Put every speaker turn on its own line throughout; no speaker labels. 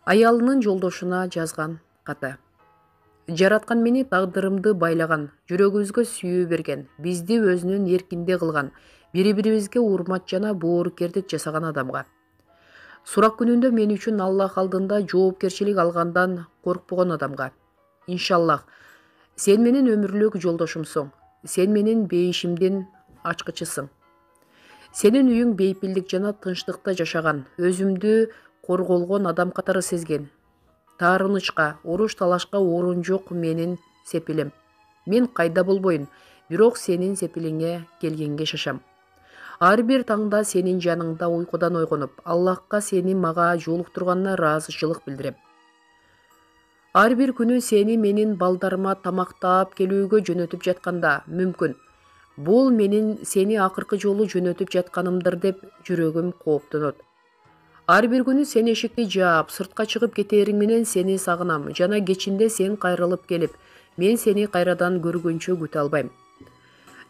Аялынын жолдошуна жазган каты. Жараткан мени тагдырымды байлаган, жүрөгүбүзгө сүйүү берген, бизди өзүнүн эркинде кылган, бири-бирибизге урмат жана боорукердик жасаган адамга. Сурак күнүндө мен үчүн Аллах алдында жоопкерчилик алгандан коркпогон адамга. Иншаллах, сен менин өмүрлүк жолдошумсуң. Сен менин бейишимдин ачкычысың. Сенин үйүң бейпилдик жана тынчтыкта жашаган, өзүмдү корголгон адам катары сезген. Таарынычка, уруш талашка орун жок менин сепилим. Мен кайда болбойн, бирок сенин сепилиңе келгенге шашам. Ар бир таңда сенин жаныңда уйкудан ойгонуп, Аллахка сени мага жолуктурганына ыраазычылык билдирем. Ар бир күнү сени менин балдарыма тамактап келүүгө жөнөтүп жатканда, мүмкүн, бул менин сени акыркы жолу жөнөтүп жатканымдыр деп жүрөгүм кооптонот. Ар бир күнү сен эшикти жаап, сыртка чыгып кетериң менен сени сагынам жана кечинде сен кайрылып келип, мен сени кайрадан көргөнчө күтө албайм.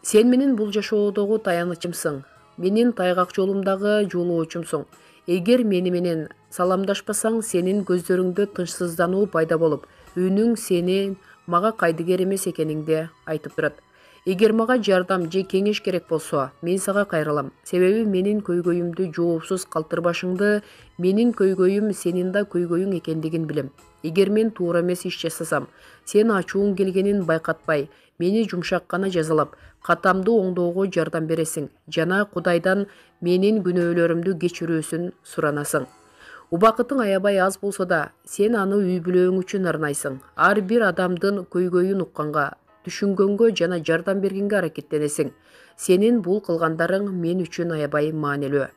Сен менин бул жашоодогу таянычымсың, менин тайгак жолумдагы жолоочумсуң. Эгер мени менен саламдашпасаң, сенин көздөрүңдө тынчсыздануу пайда болуп, үнүң сенин мага кайдыгер эмес экениңди айтып турат. Эгер мага жардам же кеңеш керек болсо, мен сага кайрылам. Себеби менин көйгөйүмдү жоопсуз калтырбашыңды, менин көйгөйүм сенин да көйгөйүң экендигин билем. Эгер мен туура эмес иш жасасам, сен ачууң келгенин байкатпай, мени жумшак гана жазалап, катамды оңдоого жардам бересиң жана Кудайдан менин күнөөлөрүмдү кечирүүсүн суранасың. Убакытың аябай аз болсо да, сен аны үй бүлөң үчүн арнайсың. Ар бир адамдын көйгөйүн укканга, түшүнгөнгө жана жардам бергенге аракеттенесиң. Сенин бул кылгандарың мен үчүн аябай маанилүү.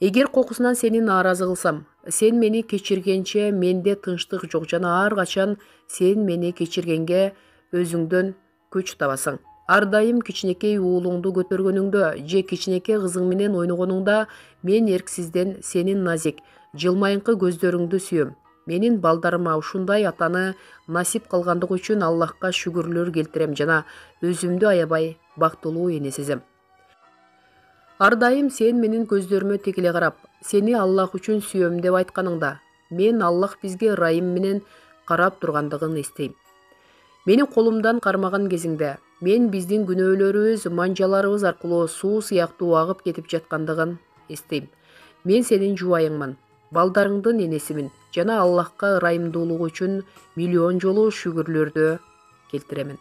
Эгер кокусунан сени нааразы кылсам, сен мени кечиргенче менде тынчтык жок жана ар качан сен мени кечиргенге өзүңдөн күч табасың. Ар дайым кичинекей уулуңду көтөргөнүңдө же кичинекей кызың менен ойногонуңда мен эрксизден сенин назик, жылмайыңкы көздөрүңдү сүйөм. Менин балдарыма ушундай атаны насип кылгандыгы үчүн Аллахка шүгүрлөр келтирем жана өзүмдү аябай бактылуу эне сезем. Ар дайым сен менин көздөрүмө тигиле карап, сени Аллах үчүн сүйөм деп айтканыңда, мен Аллах бизге ырайым менен карап тургандыгын эстейм. Менин колумдан кармаган кезиңде, мен биздин күнөөлөрүбүз, манжаларыбыз аркылуу суу сыяктуу агып кетип жаткандыгын эстейм. Мен сенин жубайыңмын, балдарыңдын энесимин жана Аллахка ырайымдуулугу үчүн миллион жолу шүгүрлөрдү келтиремин.